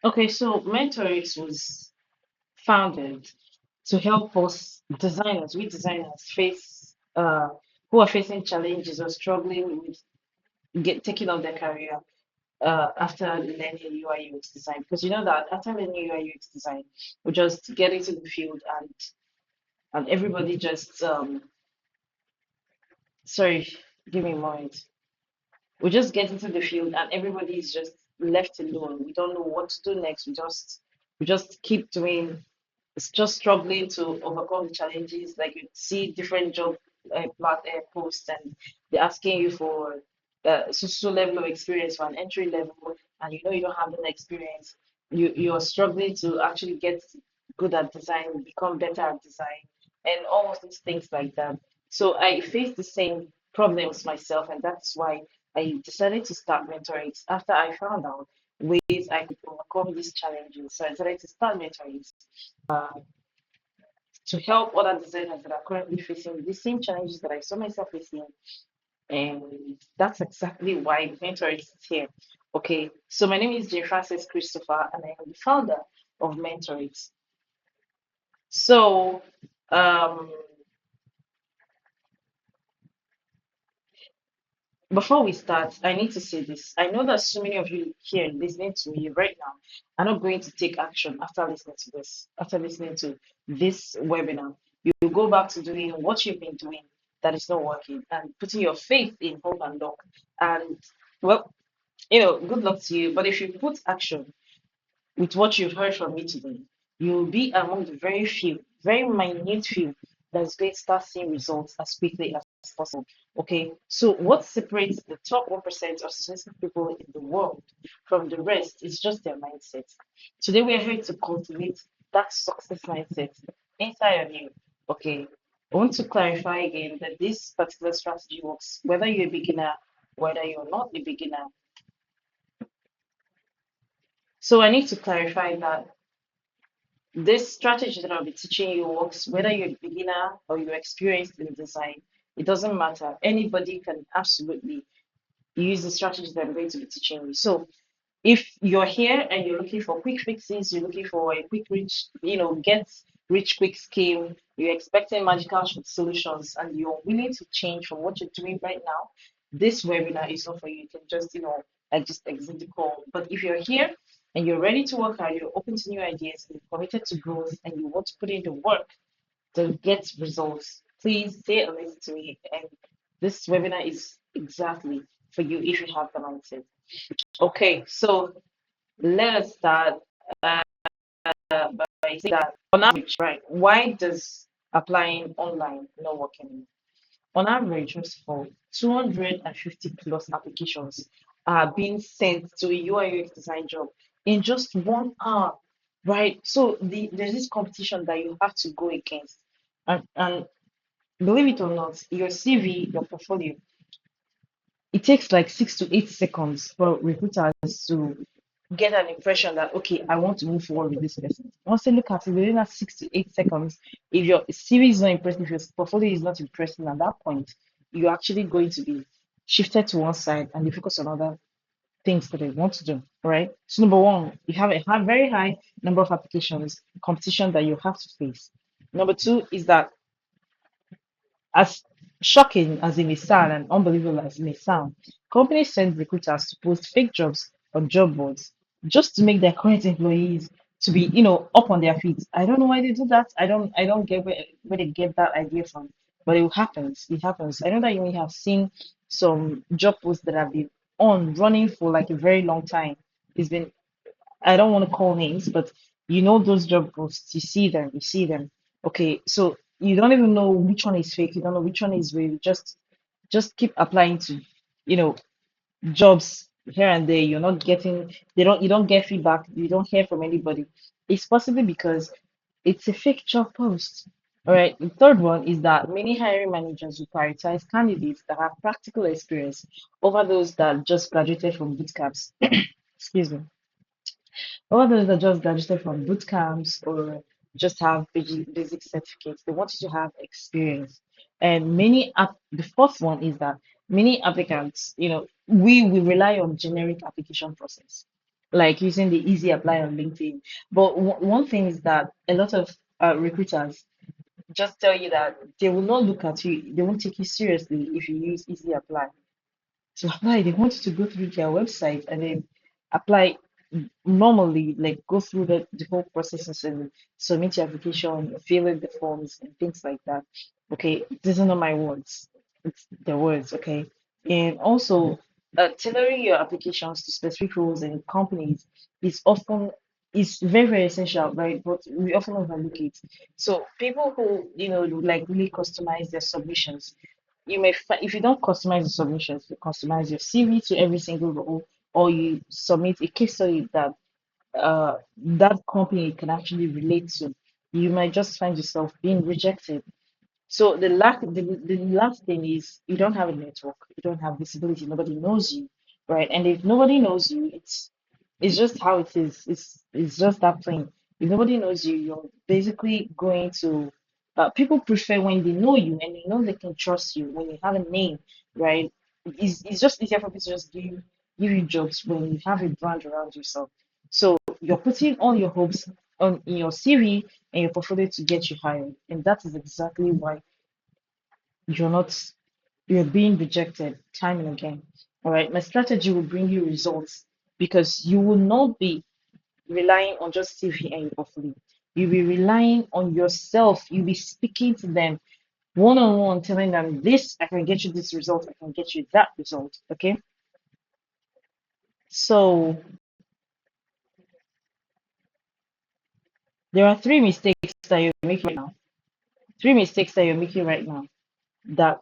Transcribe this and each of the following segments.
Okay, so Mentorix was founded to help us designers, we designers face who are facing challenges or struggling with taking on their career after learning UI UX design. Because you know that after learning UI UX design, we just get into the field and everybody just sorry, give me a moment. We just get into the field and everybody is just left alone. We don't know what to do next. We just keep doing. It's just struggling to overcome the challenges. Like you see different job posts and they're asking you for so level of experience for an entry level, and you know you don't have that experience. You're struggling to actually get good at design, become better at design, and all of those things like that. So I faced the same problems myself, and that's why I decided to start mentoring after I found out ways I could overcome these challenges. So I decided to start mentoring to help other designers that are currently facing the same challenges that I saw myself facing. And that's exactly why Mentorix is here. Okay, so my name is Jane Francis Christopher, and I am the founder of Mentorix. So, um, before we start, I need to say this. I know that so many of you here listening to me right now are not going to take action after listening to this, after listening to this webinar. You go back to doing what you've been doing that is not working and putting your faith in hope and luck. And well, good luck to you. But if you put action with what you've heard from me today, you'll be among the very few, very minute few that's going to start seeing results as quickly as possible. Okay, so what separates the top 1% of successful people in the world from the rest is just their mindset. Today, we are here to cultivate that success mindset inside of you. Okay, I want to clarify again that this particular strategy works whether you're a beginner, whether you're not a beginner. So I need to clarify that this strategy that I'll be teaching you works whether you're a beginner or you're experienced in design. It doesn't matter. Anybody can absolutely use the strategies that I'm going to be teaching you. So if you're here and you're looking for quick fixes, you're looking for a quick rich, get rich quick scheme, you're expecting magical solutions, and you're willing to change from what you're doing right now, this webinar is not for you. You can just, like just exit the call. But if you're here and you're ready to work hard, you're open to new ideas, and you're committed to growth, and you want to put in the work to get results, please stay and listen to me. And this webinar is exactly for you if you have the mindset. Okay, so let us start by saying that on average, right, why does applying online not work anymore? On average, first of all, 250 plus applications are being sent to a UI UX design job in just 1 hour, right? So there's this competition that you have to go against. And believe it or not, your CV, your portfolio, it takes like 6 to 8 seconds for recruiters to get an impression that okay, I want to move forward with this person. Once they look at it within that 6 to 8 seconds, if your CV is not impressive, if your portfolio is not impressive at that point, you're actually going to be shifted to one side and you focus on other things that they want to do. Right. So number one, you have a very high number of applications, competition that you have to face. Number two is that as shocking as it may sound and unbelievable as it may sound, companies send recruiters to post fake jobs on job boards just to make their current employees to be, up on their feet. I don't know why they do that. I don't get where they get that idea from. But it happens. It happens. I know that you may have seen some job posts that have been on running for like a very long time. It's been I don't want to call names, but those job posts, you see them. Okay, so you don't even know which one is fake, you don't know which one is real. Just keep applying to, you know, jobs here and there. You're not getting you don't get feedback, you don't hear from anybody. It's possibly because it's a fake job post. All right. The third one is that many hiring managers will prioritize candidates that have practical experience over those that just graduated from boot camps. Excuse me. All those that just graduated from boot camps or just have basic certificates, they want you to have experience. And the fourth one is that many applicants, we rely on generic application process. like using the easy apply on LinkedIn. But one thing is that a lot of recruiters just tell you that they will not look at you, they won't take you seriously if you use easy apply. To apply, they want you to go through their website and then apply normally, like go through the whole process and submit your application, fill in the forms and things like that. Okay, these are not my words, it's the words, okay? And also, tailoring your applications to specific roles and companies is often is very, very essential, right? But we often overlook it. So people who, like really customize their submissions, if you don't customize the submissions, you customize your CV to every single role, or you submit a case study that that company can actually relate to, you might just find yourself being rejected. So the last thing is you don't have a network, you don't have visibility, nobody knows you, right? And if nobody knows you, it's just how it is. It's just that plain. If nobody knows you, you're basically going to people prefer when they know you and they know they can trust you when you have a name, right? It's just easier for people to just give you jobs when you have a brand around yourself. So you're putting all your hopes on in your CV and your portfolio to get you hired. And that is exactly why you're not you're being rejected time and again. All right. My strategy will bring you results because you will not be relying on just CV and your portfolio. You'll be relying on yourself. You'll be speaking to them one on one, telling them this, I can get you this result, I can get you that result. Okay. So there are three mistakes that you're making right now. Three mistakes that you're making right now that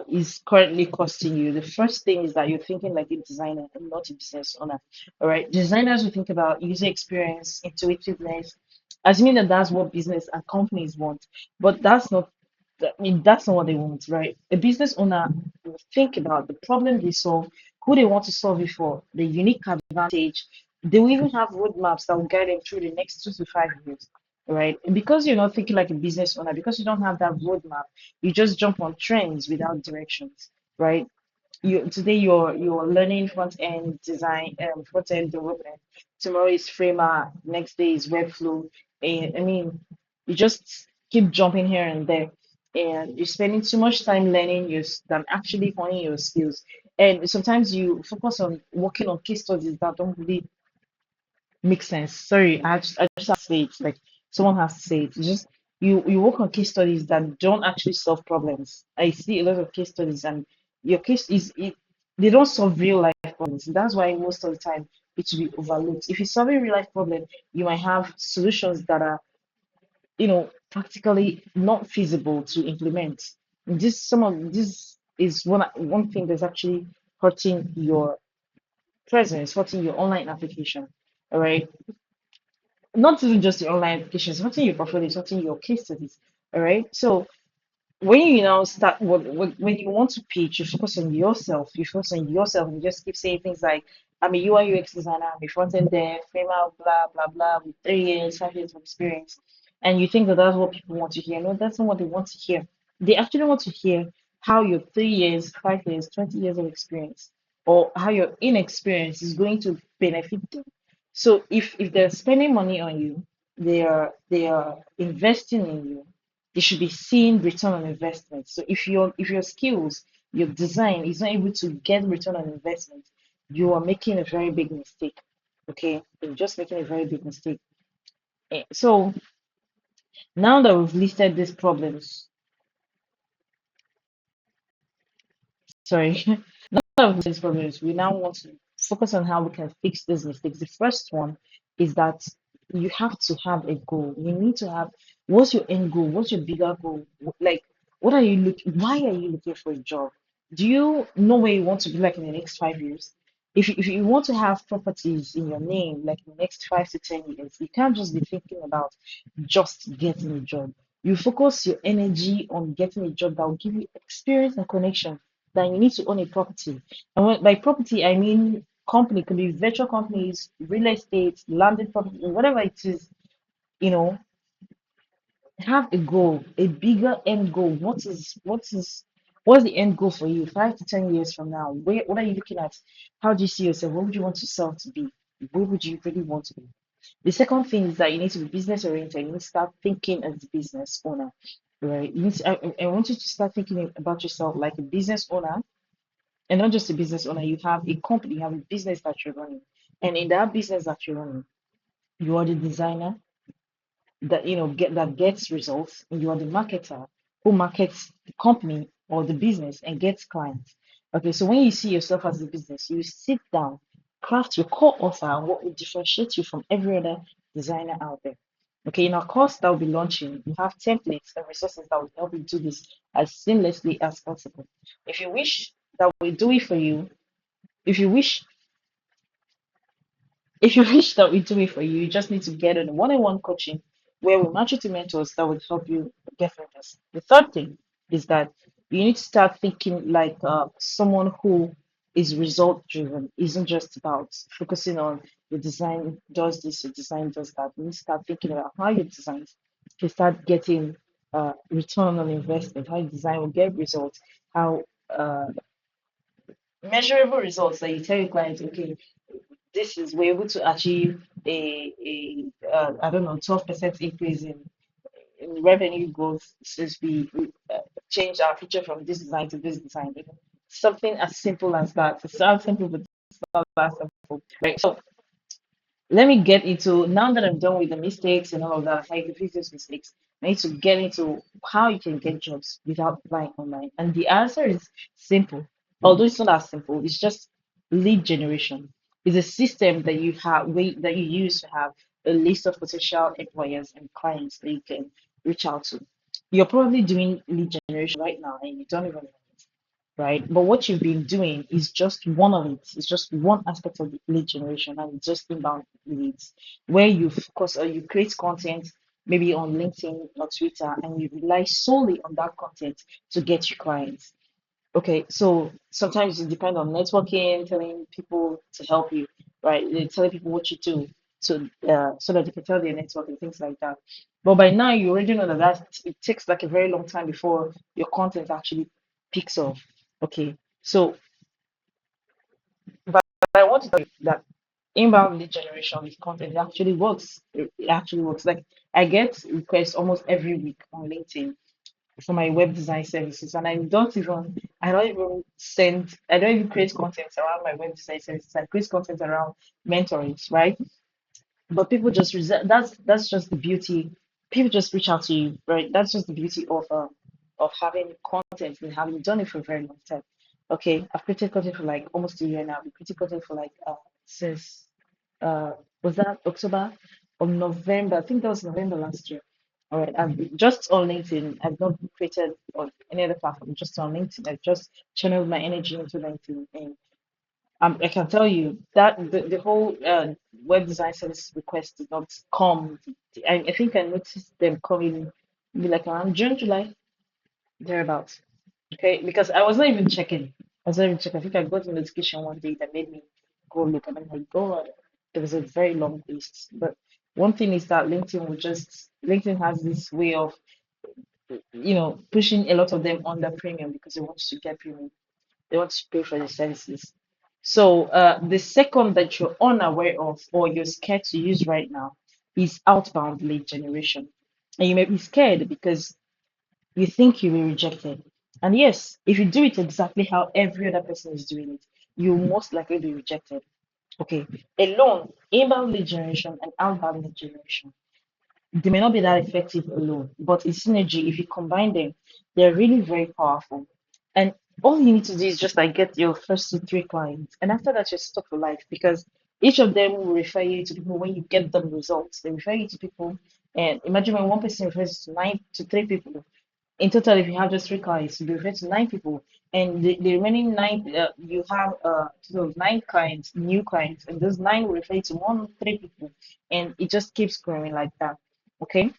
is currently costing you. The first thing is that you're thinking like a designer and not a business owner. All right, designers will think about user experience, intuitiveness, assuming that that's what business and companies want, but that's not. I mean, that's not what they want, right? A business owner will think about the problem they solve, who they want to solve it for, the unique advantage. They will even have roadmaps that will guide them through the next 2 to 5 years, right? And because you're not thinking like a business owner, because you don't have that roadmap, you just jump on trends without directions, right? You're learning front end design, front end development. Tomorrow is Framer, next day is Webflow, and I mean, you just keep jumping here and there, and you're spending too much time learning than actually honing your skills. And sometimes you focus on working on case studies that don't really makes sense. Sorry, I just have to say it. Like someone has to say it. It's just you work on case studies that don't actually solve problems. I see a lot of case studies, and your case is they don't solve real life problems. That's why most of the time it will be overlooked. If you solve a real life problem, you might have solutions that are practically not feasible to implement. This is one thing that's actually hurting your presence, hurting your online application. All right, not even just the online applications, something your portfolio, something your case studies. All right. So when you now start when you want to pitch, you focus on yourself. You focus on yourself and you just keep saying things like, I'm a UI UX designer, I'm a front end dev, framer, blah blah blah, with 3 years, 5 years of experience. And you think that that's what people want to hear. No, that's not what they want to hear. They actually want to hear how your 3 years, 5 years, 20 years of experience, or how your inexperience is going to benefit them. So if they're spending money on you, they are investing in you, they should be seeing return on investment. So if your skills, your design is not able to get return on investment, you are making a very big mistake. Okay, you're just making a very big mistake. So now that we've listed these problems, sorry, of these problems, we now want to focus on how we can fix these mistakes. The first one is that you have to have a goal. You need to have what's your end goal? What's your bigger goal? Like, what are you looking? Why are you looking for a job? Do you know where you want to be like in the next 5 years? If you want to have properties in your name like in the next 5 to 10 years, you can't just be thinking about just getting a job. You focus your energy on getting a job that will give you experience and connection, then you need to own a property. And by property, I mean company, could be virtual companies, real estate, landed property, whatever it is, you know, have a goal, a bigger end goal. What's the end goal for you 5 to 10 years from now? What are you looking at? How do you see yourself? What would you want yourself to be? Where would you really want to be? The second thing is that you need to be business oriented. You need to start thinking as a business owner, right? I want you to start thinking about yourself like a business owner, and not just a business owner. You have a company, you have a business that you're running, and in that business that you're running, you are the designer that gets results, and you are the marketer who markets the company or the business and gets clients. Okay, so when you see yourself as a business, you sit down, craft your core offer and what will differentiate you from every other designer out there. Okay, in our course that we'll be launching, we have templates and resources that will help you do this as seamlessly as possible. If you wish that we do it for you, if you wish if you wish that we do it for you, you just need to get on one-on-one coaching where we match you to mentors that will help you get through this. The third thing is that you need to start thinking like someone who is result driven, isn't just about focusing on the design does this, the design does that. You need to start thinking about how your designs to start getting return on investment, how your design will get results, how measurable results that you tell your clients, okay, this is we're able to achieve a I don't know 12% increase in revenue growth since we changed our feature from this design to this design. Something as simple as that. It sounds simple, but it's not that simple, right? So let me get into now that I'm done with the mistakes and all of that, how you can fix those mistakes. I need to get into how you can get jobs without applying online. And the answer is simple. Although it's not as simple, it's just lead generation. It's a system that you have that you use to have a list of potential employers and clients that you can reach out to. You're probably doing lead generation right now and you don't even know it, right? But what you've been doing is just one of it. It's just one aspect of the lead generation, and it's just inbound leads, where you focus or you create content maybe on LinkedIn or Twitter, and you rely solely on that content to get your clients. Okay, so sometimes you depend on networking, telling people to help you, right? They're telling people what you do, so that you can tell their network and things like that. But by now, you already know that it takes like a very long time before your content actually picks up. Okay, so but I want to tell you that inbound lead generation with content actually works. It actually works. Like I get requests almost every week on LinkedIn for my web design services, and I don't even create content around my web design services. I create content around mentorings, right? But people just that's just the beauty. People just reach out to you, right? That's just the beauty of having content and having done it for a very long time. Okay, I've created content for like almost a year now. I've created content for like since uh was that October or November? I think that was November last year. All right, I've just on LinkedIn. I've not created on any other platform, just on LinkedIn. I've just channeled my energy into LinkedIn, and I can tell you that the whole web design service request did not come. I think I noticed them coming maybe like around June, July, thereabouts. Okay, because I was not even checking. I was not even checking. I think I got a notification one day that made me go look, and I'm like, God, there was a very long list. But one thing is that LinkedIn has this way of pushing a lot of them under premium because they want you to get premium. They want to pay for the services. So the second that you're unaware of or you're scared to use right now is outbound lead generation. And you may be scared because you think you'll be rejected. And yes, if you do it exactly how every other person is doing it, you'll most likely be rejected. Okay. Alone, inbound lead generation and outbound lead generation, they may not be that effective alone, but in synergy, if you combine them, they're really very powerful. And all you need to do is just like get your first two, three clients, and after that, you're stuck for life because each of them will refer you to people when you get them results. They refer you to people, and imagine when one person refers to nine to three people. In total, if you have just three clients, you refer to nine people, and the remaining nine, you have total of nine clients, new clients, and those nine will refer you to one, three people, and it just keeps growing like that. Okay.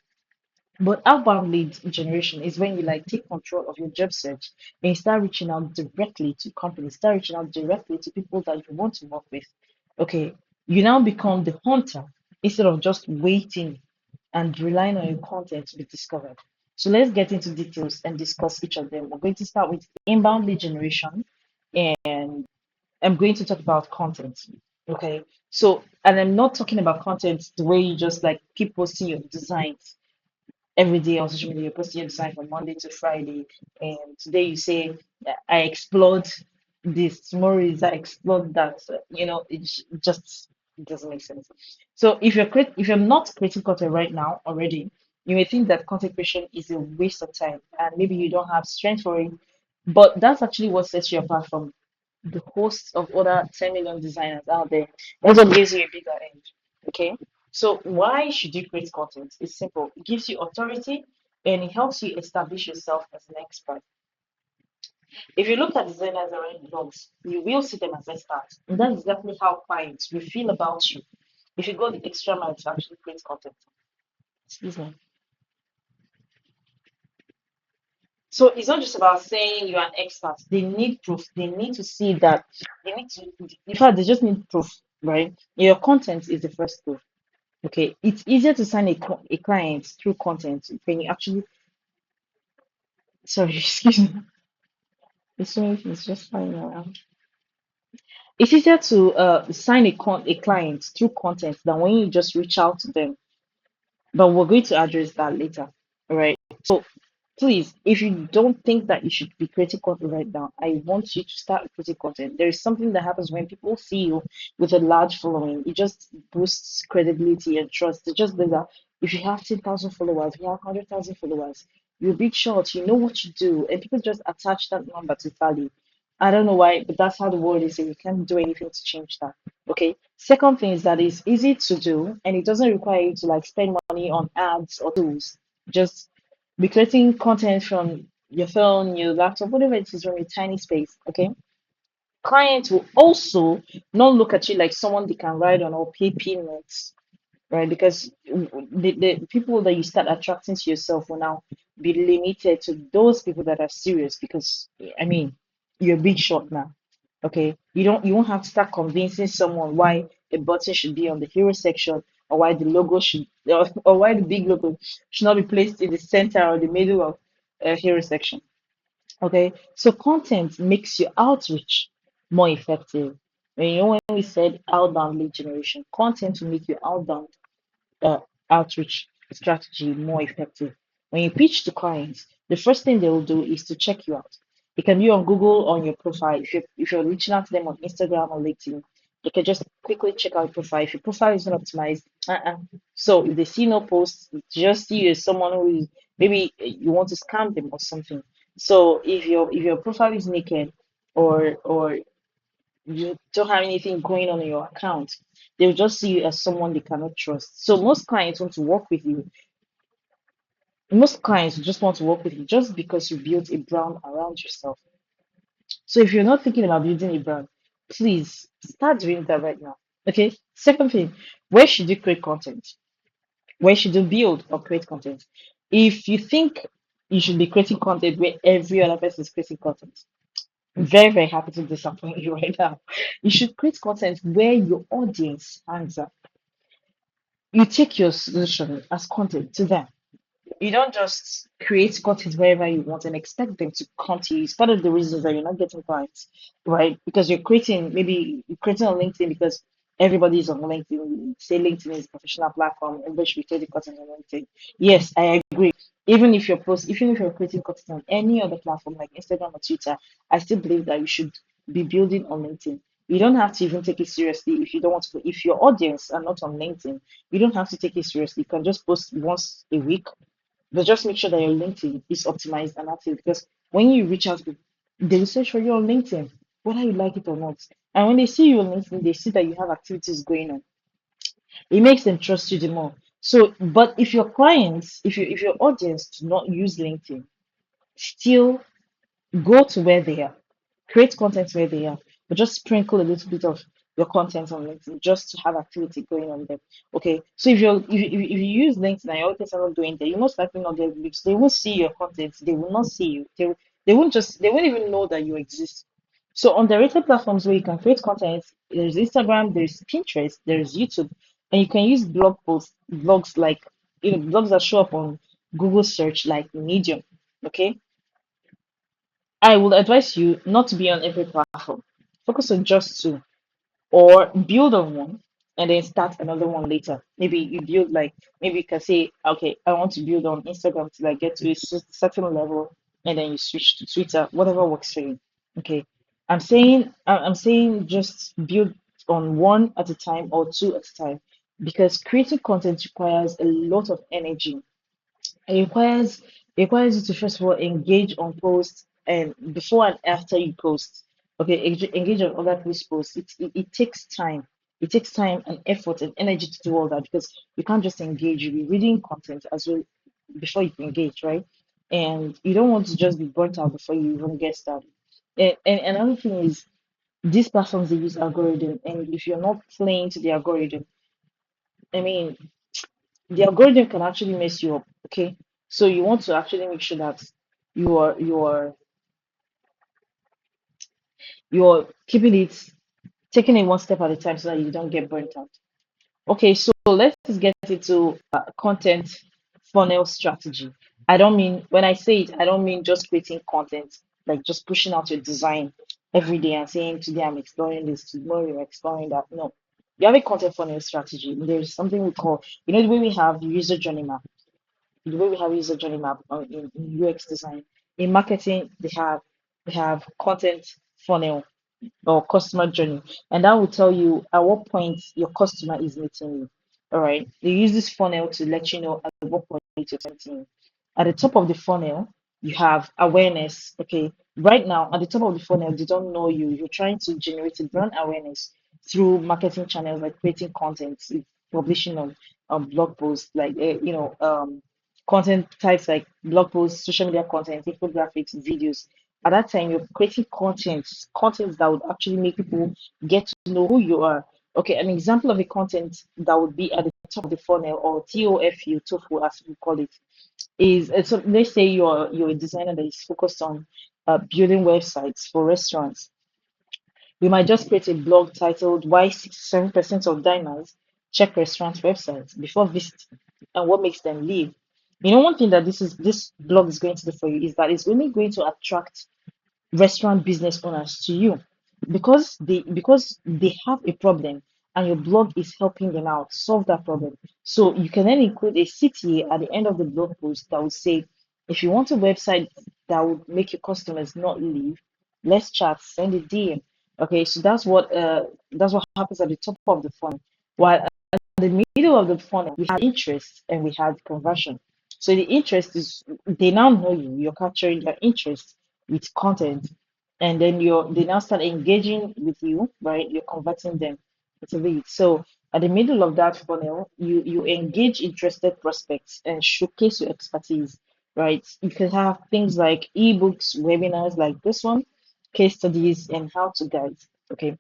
But outbound lead generation is when you like take control of your job search and you start reaching out directly to companies, start reaching out directly to people that you want to work with. Okay, you now become the hunter instead of just waiting and relying on your content to be discovered. So let's get into details and discuss each of them. We're going to start with inbound lead generation, and I'm going to talk about content. Okay. So, and I'm not talking about content the way you just like keep posting your designs every day on social media. You're posting your design from Monday to Friday, and today you say I explored this, tomorrow is I explored that. It just it doesn't make sense. So if you're not creating content right now already, you may think that content creation is a waste of time, and maybe you don't have strength for it. But that's actually what sets you apart from the host of other 10 million designers out there. That's what gives you a bigger edge. Okay. So why should you create content? It's simple. It gives you authority and it helps you establish yourself as an expert. If you look at designers that write blogs, you will see them as experts. And that's exactly how clients will feel about you if you go the extra mile to actually create content. Excuse me. So it's not just about saying you're an expert. They need proof. They need to see that they need to, in fact, they just need proof, right? Your content is the first proof. Okay, it's easier to sign a client through content when you actually, sorry, excuse me, it's just flying around. It's easier to sign a client through content than when you just reach out to them. But we're going to address that later. All right. So please, if you don't think that you should be creating content right now, I want you to start creating content. There is something that happens when people see you with a large following. It just boosts credibility and trust. It just does that. If you have 10,000 followers, if you have 100,000 followers, you're big shot, you know what you do, and people just attach that number to value. I don't know why, but that's how the world is, and you can't do anything to change that. Okay. Second thing is that it's easy to do, and it doesn't require you to like spend money on ads or tools. Just be creating content from your phone, your laptop, whatever it is from a tiny space. Okay. Clients will also not look at you like someone they can ride on or pay peanuts, right? Because the people that you start attracting to yourself will now be limited to those people that are serious. Because I mean, you're a big shot now. Okay, you won't have to start convincing someone why a button should be on the hero section or why the logo should or why the big logo should not be placed in the center or the middle of a hero section. Okay, so content makes your outreach more effective. When we said outbound lead generation, content will make your outbound uh, outreach strategy more effective. When you pitch to clients, the first thing they will do is to check you out. It can be on Google on your profile. If you're reaching out to them on Instagram or LinkedIn, they can just quickly check out your profile. If your profile is not optimized, so if they see no posts, just see you as someone who is maybe you want to scam them or something. So if your profile is naked or you don't have anything going on in your account, they'll just see you as someone they cannot trust. So most clients want to work with you. Most clients just want to work with you just because you built a brand around yourself. So if you're not thinking about building a brand, please start doing that right now. Okay. Second thing, where should you create content? Where should you build or create content? If you think you should be creating content where every other person is creating content, I'm very, very happy to disappoint you right now. You should create content where your audience hangs out. You take your solution as content to them. You don't just create content wherever you want and expect them to come to you. It's part of the reasons that you're not getting clients, right? Because you're creating on LinkedIn because everybody is on LinkedIn. Say LinkedIn is a professional platform, everybody should be creating content on LinkedIn. Yes, I agree. Even if you're creating content on any other platform like Instagram or Twitter, I still believe that you should be building on LinkedIn. You don't have to even take it seriously if you don't want to. If your audience are not on LinkedIn, you don't have to take it seriously. You can just post once a week, but just make sure that your LinkedIn is optimized and active, because when you reach out to people, they will search for you on LinkedIn, whether you like it or not. And when they see you on LinkedIn, they see that you have activities going on. It makes them trust you the more. So, but if your clients, if your audience do not use LinkedIn, still go to where they are, create content where they are, but just sprinkle a little bit of your content on LinkedIn just to have activity going on there. Okay, so if you use LinkedIn and your audience are not doing that, you most likely not get views. They won't see your content. They will not see you. They won't even know that you exist. So on the rated platforms where you can create content, there's Instagram, there's Pinterest, there's YouTube, and you can use blogs like blogs that show up on Google search like Medium. Okay, I will advise you not to be on every platform. Focus on just two. or build on one and then start another one later. Maybe you build like maybe you can say, okay, I want to build on Instagram till I get to a certain level, and then you switch to Twitter, whatever works for you. Okay, I'm saying just build on one at a time or two at a time, because creating content requires a lot of energy. It requires you to first of all engage on posts and before and after you post. Okay, engage on other people's posts. It takes time. It takes time and effort and energy to do all that, because you can't just engage. You'll be reading content as well before you engage, right? And you don't want to just be burnt out before you even get started. And another thing is, these platforms, they use algorithm, and if you're not playing to the algorithm, I mean, the algorithm can actually mess you up. Okay, so you want to actually make sure that you're keeping it, taking it one step at a time, so that you don't get burnt out. Okay, so let's get into content funnel strategy. I don't mean, when I say it, I don't mean just creating content, like just pushing out your design every day and saying, today I'm exploring this, tomorrow you're exploring that. No, you have a content funnel strategy. There's something we call, the way we have user journey map. The way we have user journey map in UX design. In marketing, they have content funnel or customer journey, and that will tell you at what point your customer is meeting you. All right, they use this funnel to let you know at what point you're meeting you. At the top of the funnel, you have awareness. Okay, right now at the top of the funnel, they don't know you. You're trying to generate a brand awareness through marketing channels like creating content, publishing on blog posts, like content types like blog posts, social media content, infographics, videos. At that time, you're creating content that would actually make people get to know who you are. Okay, an example of a content that would be at the top of the funnel, or TOFU, as we call it, is so let's say you're a designer that is focused on building websites for restaurants. We might just create a blog titled "Why 67% of diners check restaurant websites before visiting, and what makes them leave." One thing that this blog is going to do for you is that it's only going to attract restaurant business owners to you, because they have a problem, and your blog is helping them out solve that problem. So you can then include a CTA at the end of the blog post that will say, if you want a website that would make your customers not leave, let's chat, send a DM. Okay, so that's what happens at the top of the funnel. While at the middle of the funnel, we have interest and we have conversion. So the interest is, they now know you, you're capturing their interest with content, and then they now start engaging with you, right? You're converting them into leads. So at the middle of that funnel, you engage interested prospects and showcase your expertise, right? You can have things like ebooks, webinars like this one, case studies, and how to guides. Okay,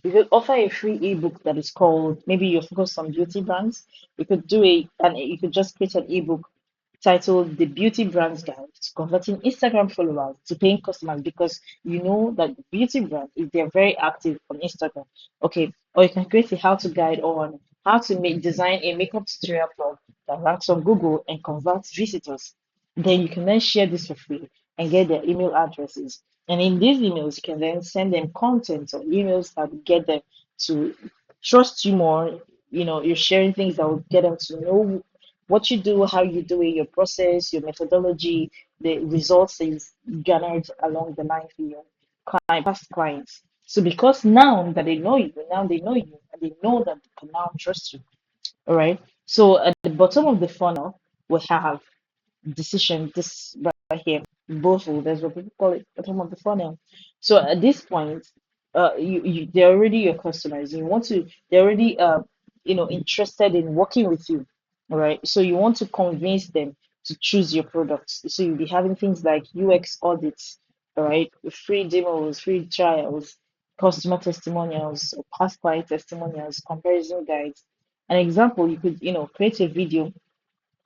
you could offer a free ebook that is called, maybe you're focused on beauty brands. You could just create an ebook titled "The Beauty Brands Guide to Converting Instagram Followers to Paying Customers," because you know that beauty brands, if they're very active on Instagram. Okay, or you can create a how-to guide on how to design a makeup tutorial blog that ranks on Google and converts visitors. Then you can then share this for free and get their email addresses. And in these emails, you can then send them content or emails that will get them to trust you more. You're sharing things that will get them to know what you do, how you do it, your process, your methodology, the results that you've garnered along the line for your past clients. So because now that they know you, and they know that they can now trust you. All right. So at the bottom of the funnel, we have decision, this right here, both that's what people call it, bottom of the funnel. So at this point, they're already your customers. They're already interested in working with you. All right, so you want to convince them to choose your products. So you'll be having things like UX audits, all right, free demos, free trials, customer testimonials, or past client testimonials, comparison guides. An example, you could create a video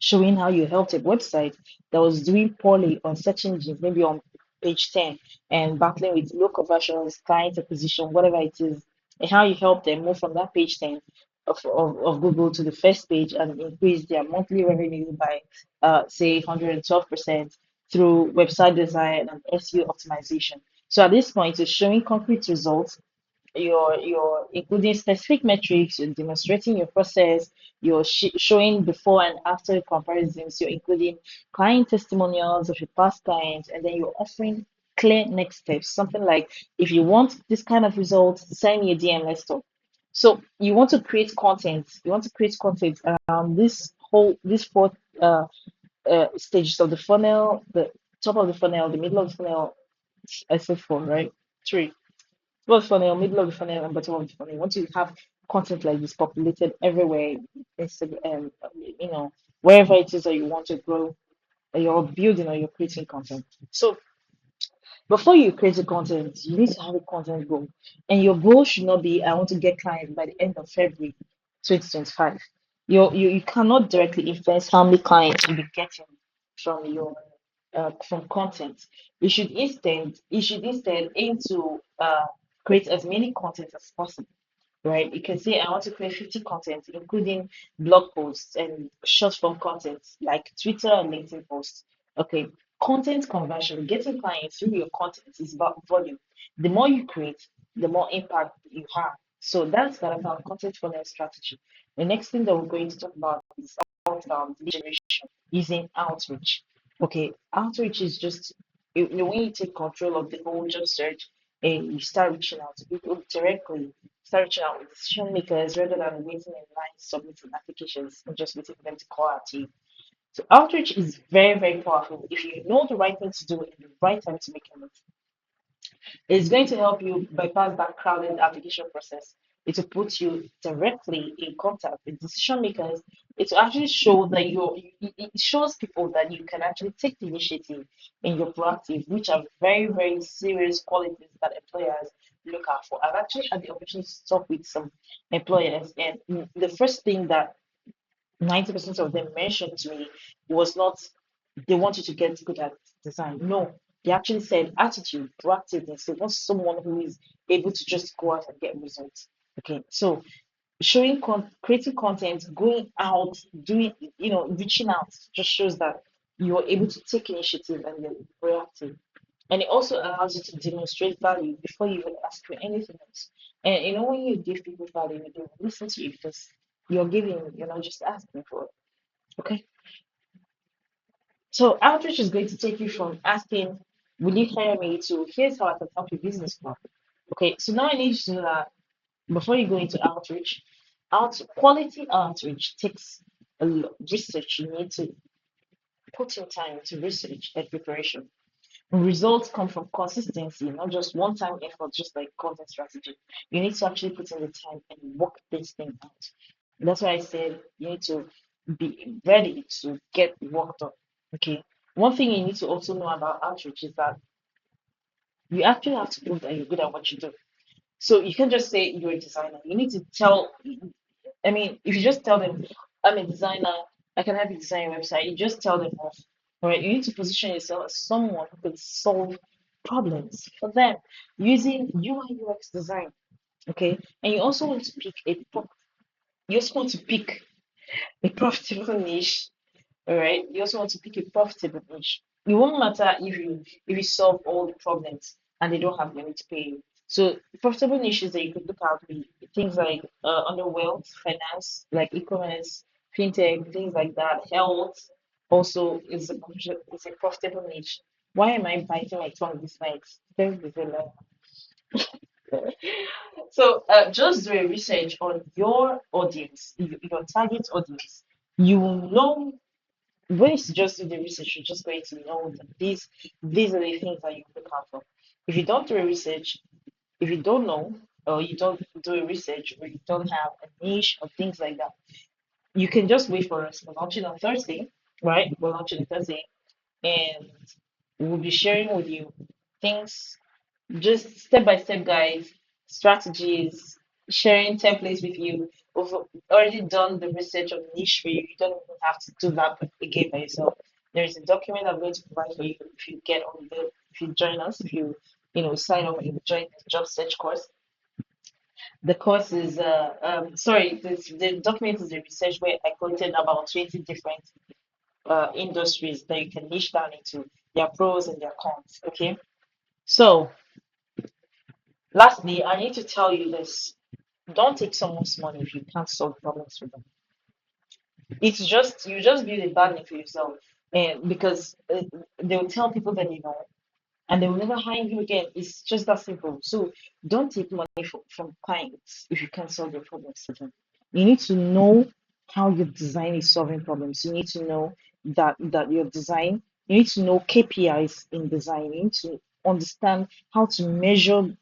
showing how you helped a website that was doing poorly on search engines, maybe on page 10, and battling with low conversions, client acquisition, whatever it is, and how you help them move from that page 10 of Google to the first page and increase their monthly revenue by, say, 112% through website design and SEO optimization. So at this point, it's showing concrete results you're including specific metrics, you're demonstrating your process, you're showing before and after comparisons, you're including client testimonials of your past clients, and then you're offering clear next steps. Something like, if you want this kind of results, send me a DM, let's talk. So you want to create content. You want to create content around this four uh, stages of the funnel, the top of the funnel, the middle of the funnel. I said four, right? Three. Top of the funnel, middle of the funnel, and bottom of the funnel. Once you have content like this populated everywhere, Instagram, wherever it is that you want to grow, you're building or you're creating content. So before you create the content, you need to have a content goal. And your goal should not be, I want to get clients by the end of February 2025. You cannot directly influence how many clients you'll be getting from your from content. You should instead aim to create as many content as possible, right? You can say, I want to create 50 content, including blog posts and short form content like Twitter and LinkedIn posts. Okay, content conversion, getting clients through your content is about volume. The more you create, the more impact you have. So that's kind of our content funnel strategy. The next thing that we're going to talk about is lead generation using outreach. Okay, outreach is just when you take control of the whole job search and you start reaching out to people directly, start reaching out with decision makers rather than waiting in line submitting applications and just waiting for them to call out to you. So outreach is very, very powerful if you know the right thing to do in the right time to make a move. It's going to help you bypass that crowded application process. It will put you directly in contact with decision makers. It will actually show that it shows people that you can actually take the initiative and you're proactive, which are very, very serious qualities that employers look out for. I've actually had the opportunity to talk with some employers, and the first thing that 90% of them mentioned to me was not they want you to get good at design. No, they actually said attitude, proactiveness. They want someone who is able to just go out and get results. Okay, so creating content, going out, doing, reaching out just shows that you're able to take initiative and you're proactive. And it also allows you to demonstrate value before you even ask for anything else. And when you give people value, they will listen to you because you're giving, you're not just asking for it. Okay. So outreach is going to take you from asking, will you hire me, to here's how I can help your business grow. Okay, so now I need you to know that before you go into outreach, quality outreach takes research. You need to put in time to research and preparation. Results come from consistency, not just one time effort, just like content strategy. You need to actually put in the time and work this thing out. That's why I said you need to be ready to get work done. Okay. One thing you need to also know about outreach is that you actually have to prove that you're good at what you do. So you can't just say you're a designer. You need to tell, I mean, if you just tell them, I'm a designer, I can help you design your website, you just tell them off. All right, you need to position yourself as someone who can solve problems for them using UI UX design. Okay, and you also want to pick you also want to pick a profitable niche. All right, you also want to pick a profitable niche. It won't matter if you solve all the problems and they don't have money to pay you. So profitable niches that you could look at would be things like under wealth, finance, like e-commerce, fintech, things like that. Health also is a profitable niche. Why am I biting my tongue this night? Very busy life. So just do a research on your audience, your target audience. You will know when you just do the research, you're just going to know that these are the things that you look out for. If you don't do a research, if you don't know, or you don't do a research, or you don't have a niche or things like that, you can just wait for us. We're launching on Thursday, right? We're launching on Thursday, and we'll be sharing with you things, just step by step guides, strategies, sharing templates with you. We've already done the research of niche for you. You don't even have to do that again by yourself. There is a document I'm going to provide for you if you join us, if you sign up and join the job search course. The course is sorry, the document is a research where I collected about 20 different industries that you can niche down into, their pros and their cons. Okay, so Lastly, I need to tell you this. Don't take someone's money if you can't solve problems for them. It's just you just build a bad name for yourself, and because they'll tell people that you know, and they will never hire you again. It's just that simple. So don't take money from clients if you can't solve your problems for them. You need to know how your design is solving problems. You need to know that your design. You need to know KPIs in design. You need to understand how to measure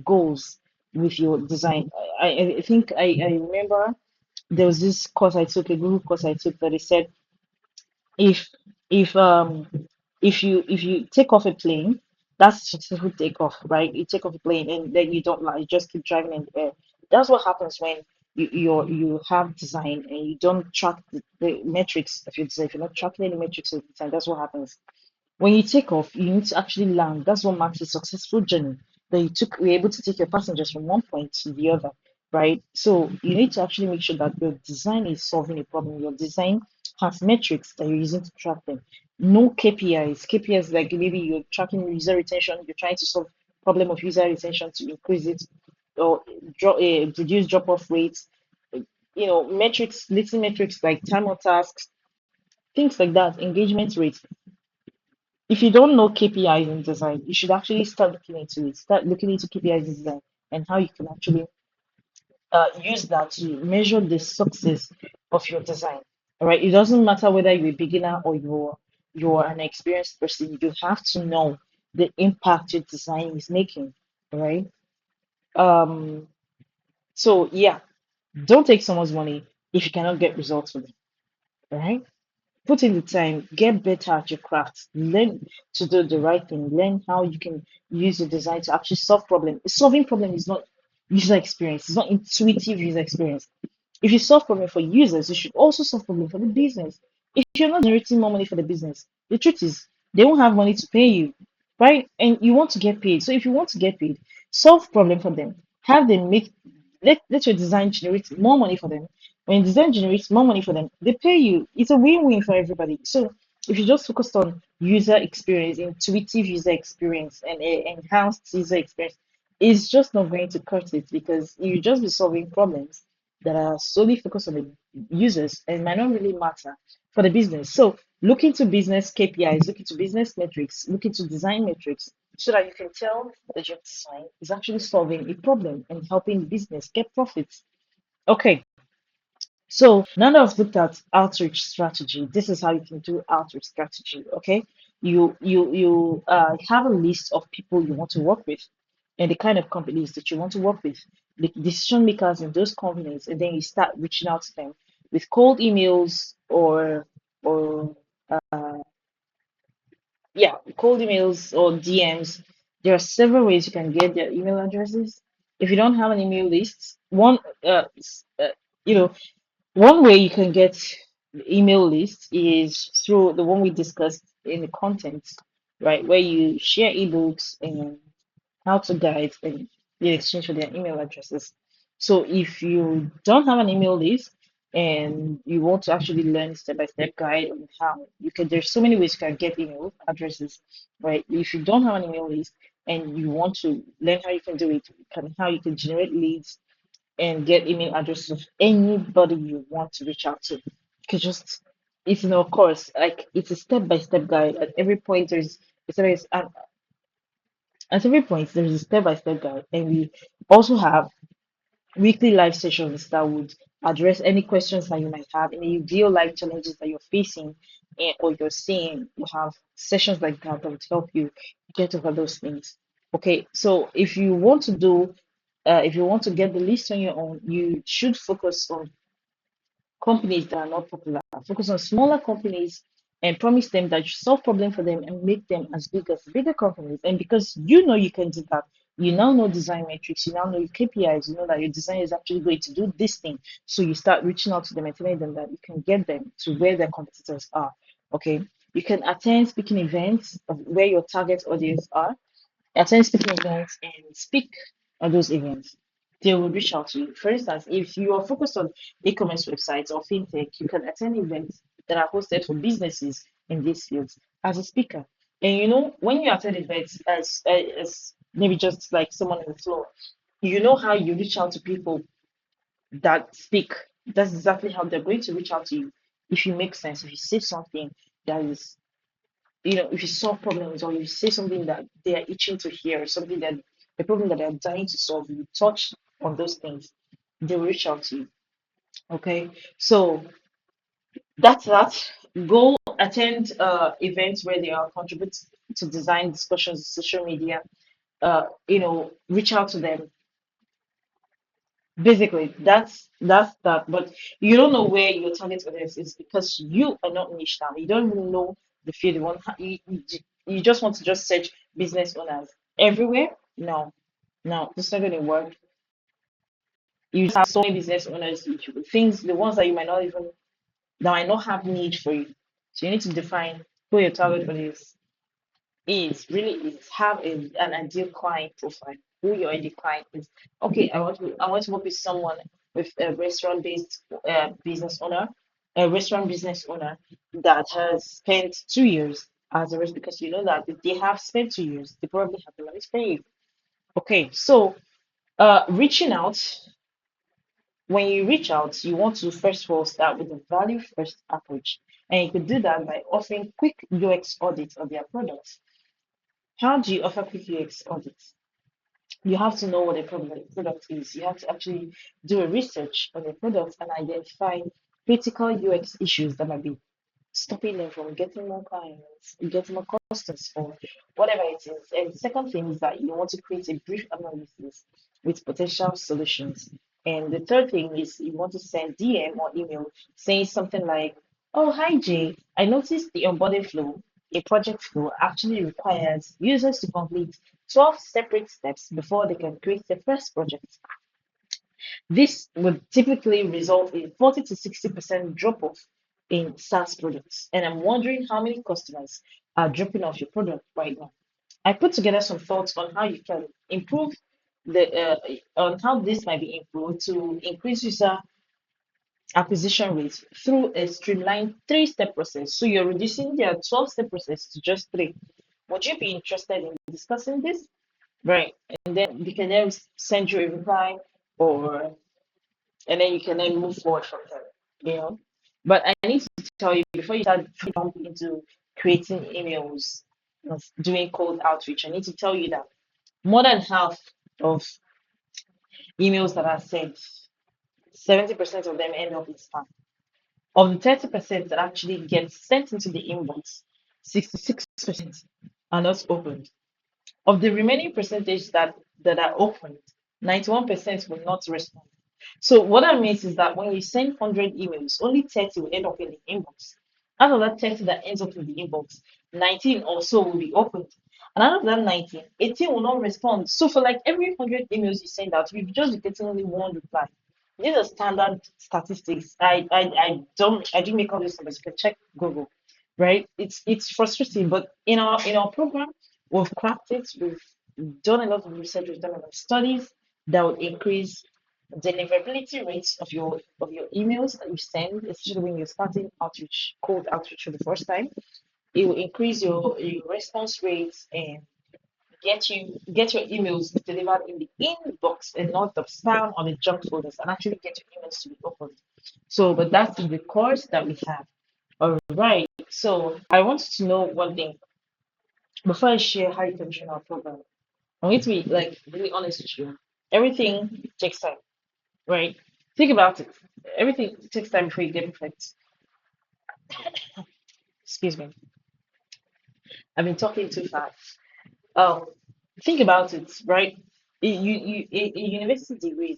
goals with your design. I think I remember there was this course I took, a Google course I took that it said if if if you take off a plane, that's successful takeoff, right? You take off a plane and then you don't like you just keep driving in the air. That's what happens when you have design and you don't track the metrics of your design. If you're not tracking any metrics of the design, that's what happens. When you take off, you need to actually land. That's what marks a successful journey. That you took, were able to take your passengers from one point to the other, right? So you need to actually make sure that your design is solving a problem. Your design has metrics that you're using to track them. No KPIs. KPIs like maybe you're tracking user retention, you're trying to solve problem of user retention to increase it or reduce drop-off rates. Metrics, little metrics like time on tasks, things like that, engagement rates. If you don't know KPIs in design, you should actually start looking into it. Start looking into KPIs in design and how you can actually use that to measure the success of your design. All right. It doesn't matter whether you're a beginner or you're an experienced person. You have to know the impact your design is making. All right. Um. So yeah, don't take someone's money if you cannot get results with it. All right. Put in the time, get better at your craft, learn to do the right thing, learn how you can use your design to actually solve problem. Solving problem is not user experience, it's not intuitive user experience. If you solve problem for users, you should also solve problem for the business. If you're not generating more money for the business, the truth is they won't have money to pay you, right? And you want to get paid. So if you want to get paid, solve problem for them. Have them make let your design generate more money for them. When design generates more money for them, they pay you. It's a win-win for everybody. So if you just focus on user experience, intuitive user experience, and enhanced user experience, it's just not going to cut it because you just be solving problems that are solely focused on the users and might not really matter for the business. So look into business KPIs, look into business metrics, look into design metrics so that you can tell that your design is actually solving a problem and helping business get profits. Okay, so now that I've looked at outreach strategy, this is how you can do outreach strategy. Okay, you have a list of people you want to work with, and the kind of companies that you want to work with, the decision makers in those companies, and then you start reaching out to them with cold emails or yeah, cold emails or DMs. There are several ways you can get their email addresses. If you don't have an email list, you know one way you can get the email list is through the one we discussed in the content, right? Where you share ebooks and how to guide and in exchange for their email addresses. So if you don't have an email list and you want to actually learn step-by-step guide on how you can, there's so many ways you can get email addresses, right? If you don't have an email list and you want to learn how you can do it, how you can generate leads and get email addresses of anybody you want to reach out to. You can just, it's of course, like it's a step-by-step guide. At every point, at every point there's a step-by-step guide, and we also have weekly live sessions that would address any questions that you might have, any real life challenges that you're facing or you're seeing. You have sessions like that that would help you get over those things. Okay, so if you want to get the list on your own, you should focus on companies that are not popular. Focus on smaller companies and promise them that you solve problem for them and make them as big as bigger companies. And because you know you can do that, you now know design metrics, you now know your KPIs, you know that your design is actually going to do this thing. So you start reaching out to them and telling them that you can get them to where their competitors are. Okay. You can attend speaking events of where your target audience are, attend speaking events and speak at those events. They will reach out to you. For instance, if you are focused on e-commerce websites or fintech, you can attend events that are hosted for businesses in these fields as a speaker. And when you attend events as maybe just like someone on the floor. You know how you reach out to people that speak. That's exactly how they're going to reach out to you. If you make sense, if you say something that is, if you solve problems or you say something that they are itching to hear, something that a problem that they're dying to solve, you touch on those things, they will reach out to you. Okay, so that's that. Go attend events where they are contribute to design discussions, social media. Reach out to them. Basically, that's that. But you don't know where your target audience is because you are not niche down. You don't even know the field. You just want to just search business owners everywhere. No, no, it's not going to work. You just have so many business owners, things, the ones that you might not even that might not have need for you. So you need to define who your target audience is have an ideal client profile, who your ideal client is. Okay, I want to work with someone with a restaurant-based business owner, a restaurant business owner that has spent 2 years as a restaurant because you know that if they have spent 2 years, they probably have the money to pay you. Okay, so reaching out, when you reach out, you want to first of all start with a value first approach. And you could do that by offering quick UX audits of their products. How do you offer quick UX audits? You have to know what a product is. You have to actually do a research on the product and identify critical UX issues that might be stopping them from getting more clients, getting more customers, or whatever it is. And the second thing is that you want to create a brief analysis with potential solutions. And the third thing is you want to send DM or email saying something like, "Oh, hi Jay, I noticed the onboarding flow, a project flow, actually requires users to complete 12 separate steps before they can create the first project. This would typically result in 40 to 60% drop off in SaaS products. And I'm wondering how many customers are dropping off your product right now." I put together some thoughts on how you can improve on how this might be improved to increase user acquisition rate through a streamlined three-step process. So you're reducing their 12-step process to just three. Would you be interested in discussing this? Right. And then we can then send you a reply or and then you can then move forward from there. You know. But I need to tell you before you start jumping into creating emails, doing cold outreach, I need to tell you that more than half of emails that are sent, 70% of them end up in spam. Of the 30% that actually get sent into the inbox, 66% are not opened. Of the remaining percentage that are opened, 91% will not respond. So what that means is that when you send 100 emails, only 30 will end up in the inbox. Out of that 30 that ends up in the inbox, 19 or so will be opened. And out of that 19, 18 will not respond. So for like every 100 emails you send out, you've just be getting only one reply. These are standard statistics. I didn't make all these numbers. You can check Google, right? It's frustrating, but in our program, we've cracked it. We've done a lot of research. We've done a lot of studies that would increase deliverability rates of your emails that you send, especially when you're starting outreach, cold outreach for the first time. It will increase your response rates and get your emails delivered in the inbox and not the spam or the junk folders, and actually get your emails to be opened. So, but that's the course that we have. All right. So I wanted to know one thing before I share how you can join our program. I'm going to be like really honest with you. Everything takes time, right? Think about it. Everything takes time before you get perfect. Excuse me. I've been talking too fast. Um, think about it, right? University degrees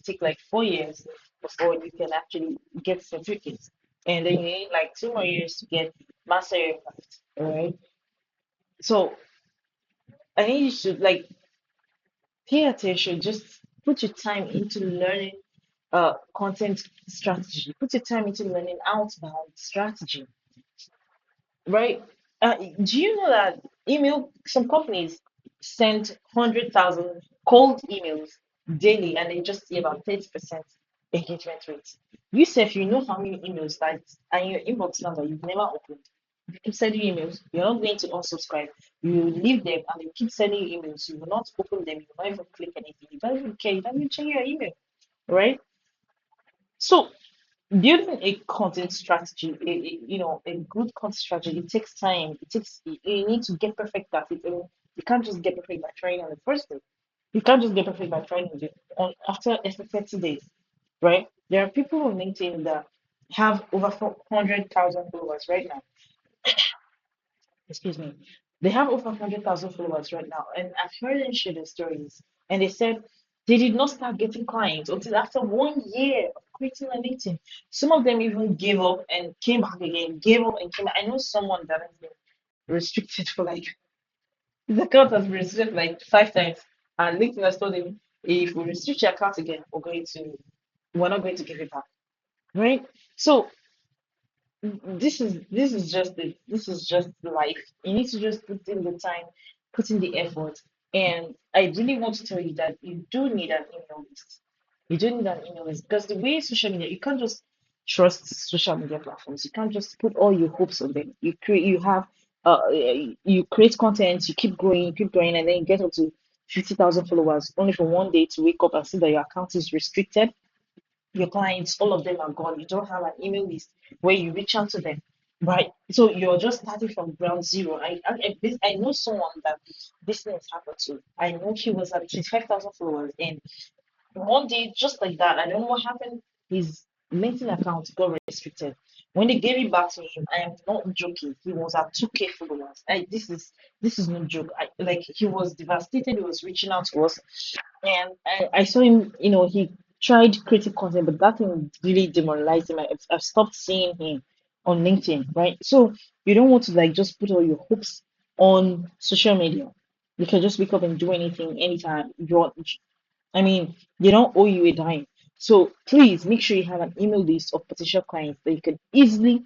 take like 4 years before you can actually get certificates, and then you need like 2 more years to get master aircraft. All right. So I need you to like pay attention. Just put your time into learning content strategy. Put your time into learning outbound strategy, right? Do you know that some companies send 100,000 cold emails daily and they just see about 30% engagement rate? You say if you know how many emails that are in your inbox now that you've never opened. You keep sending emails. You're not going to unsubscribe. You leave them and you keep sending emails. You will not open them. You will not even click anything. You don't even care. You don't even check your email, right? So building a content strategy, a good content strategy, it takes time. You need to get perfect at it. You can't just get perfect by trying on the first day. You can't just get perfect by trying it after 30 days, right? There are people on LinkedIn that have over 400,000 followers right now. Excuse me. They have over 100,000 followers right now, and I've heard them share their stories. And they said they did not start getting clients until after 1 year of creating a LinkedIn. Some of them even gave up and came back again, gave up and came back. I know someone that has been restricted for like his account has been restricted like 5 times, and LinkedIn has told him if we restrict your account again, we're not going to give it back. Right? So this is just life. You need to just put in the time, put in the effort. And I really want to tell you that you do need an email list. You do need an email list because the way social media, you can't just trust social media platforms. You can't just put all your hopes on them. You create content, you keep growing, and then you get up to 50,000 followers only for one day to wake up and see that your account is restricted. Your clients, all of them are gone. You don't have an email list where you reach out to them, right? So you're just starting from ground zero. I know someone that this thing has happened to. I know he was at 25,000 followers, and one day, just like that, I don't know what happened. His LinkedIn account got restricted. When they gave it back to him, I am not joking. He was at 2K followers. This is no joke. Like he was devastated. He was reaching out to us, and I saw him. He tried creating content, but that thing really demoralized him. I've stopped seeing him on LinkedIn, right? So you don't want to like just put all your hopes on social media. You can just wake up and do anything anytime you want. I mean, they don't owe you a dime. So please make sure you have an email list of potential clients that you can easily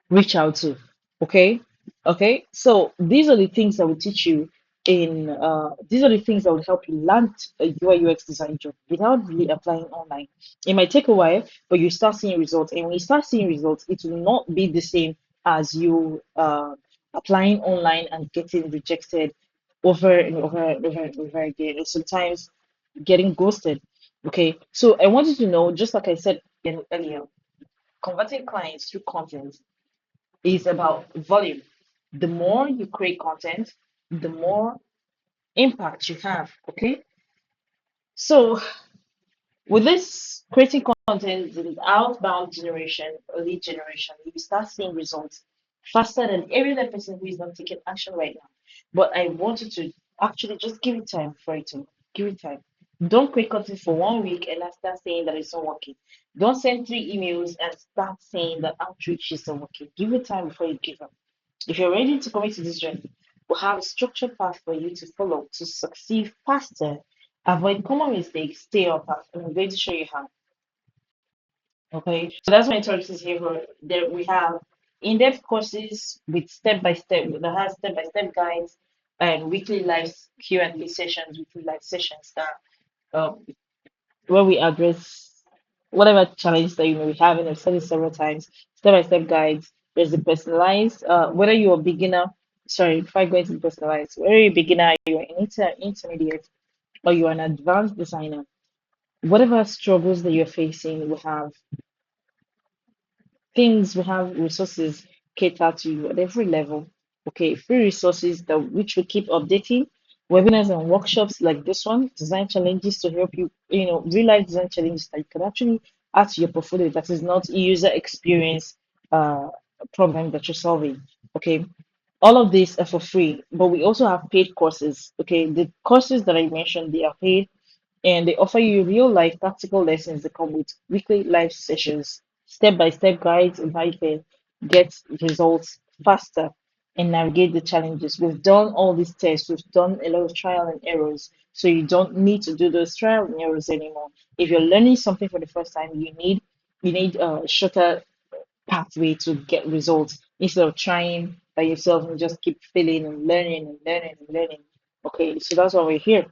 reach out to. Okay. Okay. So these are the things that will teach you these are the things that will help you land a UI UX design job without really applying online. It might take a while, but you start seeing results. And when you start seeing results, it will not be the same as you applying online and getting rejected over and over and over and over again. And sometimes getting ghosted. Okay. So I wanted to know, just like I said earlier, converting clients through content is about volume. The more you create content, the more impact you have. Okay. So with this creating content, the outbound generation, lead generation, you start seeing results faster than every other person who is not taking action right now. But I want you to actually just give it time for it to give it time. Don't create content for 1 week and then start saying that it's not working. Don't send 3 emails and start saying that outreach is not working. Give it time before you give up. If you're ready to commit to this journey, we'll have a structured path for you to follow to succeed faster, avoid common mistakes, stay on path, and I'm going to show you how. Okay, so that's why Mentorix is here for. There we have in-depth courses with step-by-step that has step-by-step guides and weekly live Q&A sessions, weekly live sessions that um, where we address whatever challenge that you may be having. I've said it several times. Step-by-step guides. There's the personalized. Whether you're a beginner, sorry, before I go into the personalized, whether you're a beginner, you're an intermediate, or you're an advanced designer, whatever struggles that you're facing, we have things, we have resources cater to you at every level. Okay, free resources that which we keep updating, webinars and workshops like this one, design challenges to help you, real life design challenges that you can actually add to your portfolio that is not user experience uh problem that you're solving. Okay. All of these are for free, but we also have paid courses. Okay, the courses that I mentioned, they are paid and they offer you real life practical lessons that come with weekly live sessions, step by step guides on how you can get results faster and navigate the challenges. We've done all these tests, we've done a lot of trial and errors, so you don't need to do those trial and errors anymore. If you're learning something for the first time, you need a shorter pathway to get results instead of trying by yourself and just keep failing and learning and learning and learning. Okay, so that's why we're here,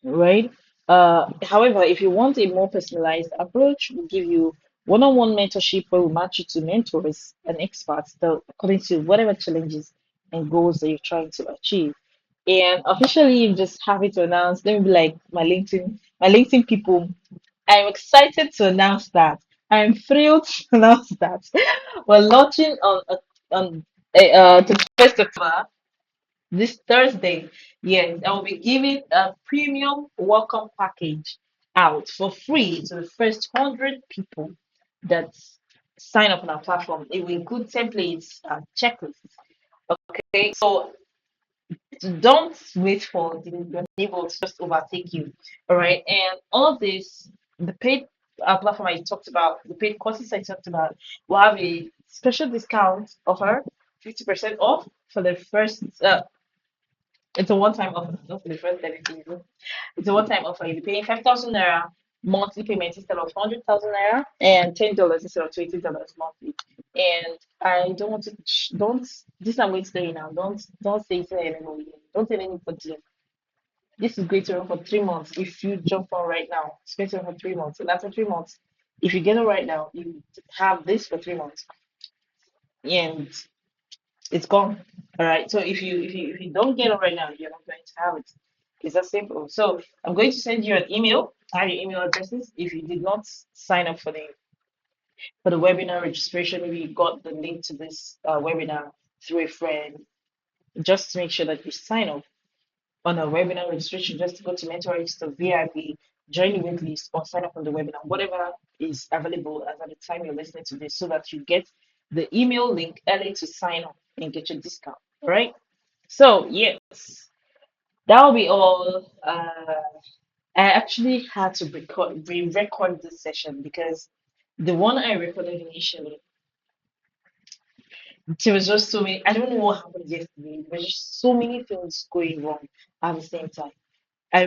right? However, if you want a more personalized approach, we'll give you one-on-one mentorship where we match you to mentors and experts that according to whatever challenges and goals that you're trying to achieve. And officially, I'm just happy to announce, let me be like my LinkedIn people. I'm excited to announce that. I'm thrilled to announce that we're launching on 21st October, this Thursday. Yes, I will be giving a premium welcome package out for free to the first 100 people that sign up on our platform. It will include templates and checklists. Okay, so don't wait for the label to just overtake you. All right, and all of this, the paid platform I talked about, the paid courses I talked about, will have a special discount offer, 50% off for the first. It's a one-time offer, not for the first 30 days. It's a one-time offer. You'll be paying 5,000 naira monthly payment instead of 100,000 naira and $10 instead of $20 monthly. And I don't want to, don't, this I'm going to tell you now. Don't say it anymore. Don't tell anybody. This is going to run for 3 months. If you jump on right now, it's going to run for 3 months. And after 3 months, if you get it right now, you have this for 3 months. And it's gone. All right. So if you don't get it right now, you're not going to have it. It's that simple. So I'm going to send you an email. I have your email addresses. If you did not sign up for the webinar registration, maybe you got the link to this webinar through a friend. Just make sure that you sign up on a webinar registration. Just go to Mentorix to VIP, join the wait list, or sign up on the webinar, whatever is available as at the time you're listening to this, so that you get the email link early to sign up and get your discount. All right. So yes, that will be all. I actually had to re-record this session because the one I recorded initially, there was just so many. I don't know what happened yesterday. There was just so many things going wrong at the same time. I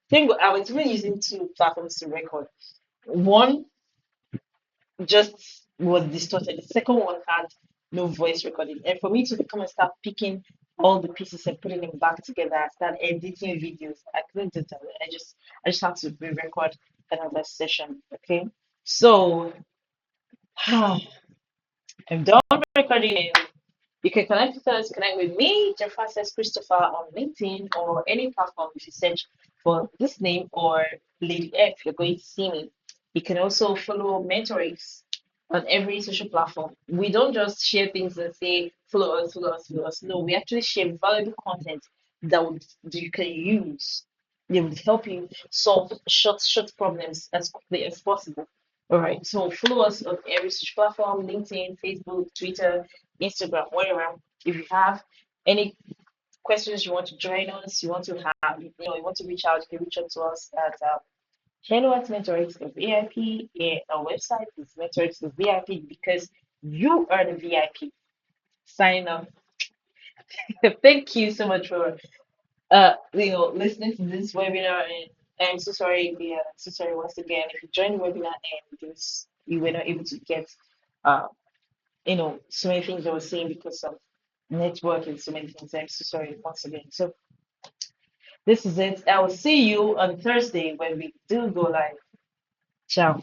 think I was even using two platforms to record. One just was distorted. The second one had no voice recording. And for me to come and start picking all the pieces and putting them back together, I start editing videos. I couldn't do that. I just had to re-record another session. Okay. So I'm done recording. You can connect with us, connect with me, Jefferson Christopher, on LinkedIn or any platform. If you search for this name or Lady F, you're going to see me. You can also follow Mentorix on every social platform. We don't just share things and say, follow us, follow us, follow us. No, we actually share valuable content that you can use. They will help you solve short problems as quickly as possible. All right, so follow us on every social platform, LinkedIn, Facebook, Twitter, Instagram, wherever. If you have any questions you want to join us, you want to have, you want to reach out, you can reach out to us at hello at Mentorix VIP. And our website is Mentorix VIP because you are the VIP. Sign up. Thank you so much for listening to this webinar. And I'm so sorry, yeah, so sorry once again if you joined the webinar and you were not able to get uh so many things I was saying because of network and so many things. I'm so sorry once again. So this is it. I will see you on Thursday when we do go live. Ciao.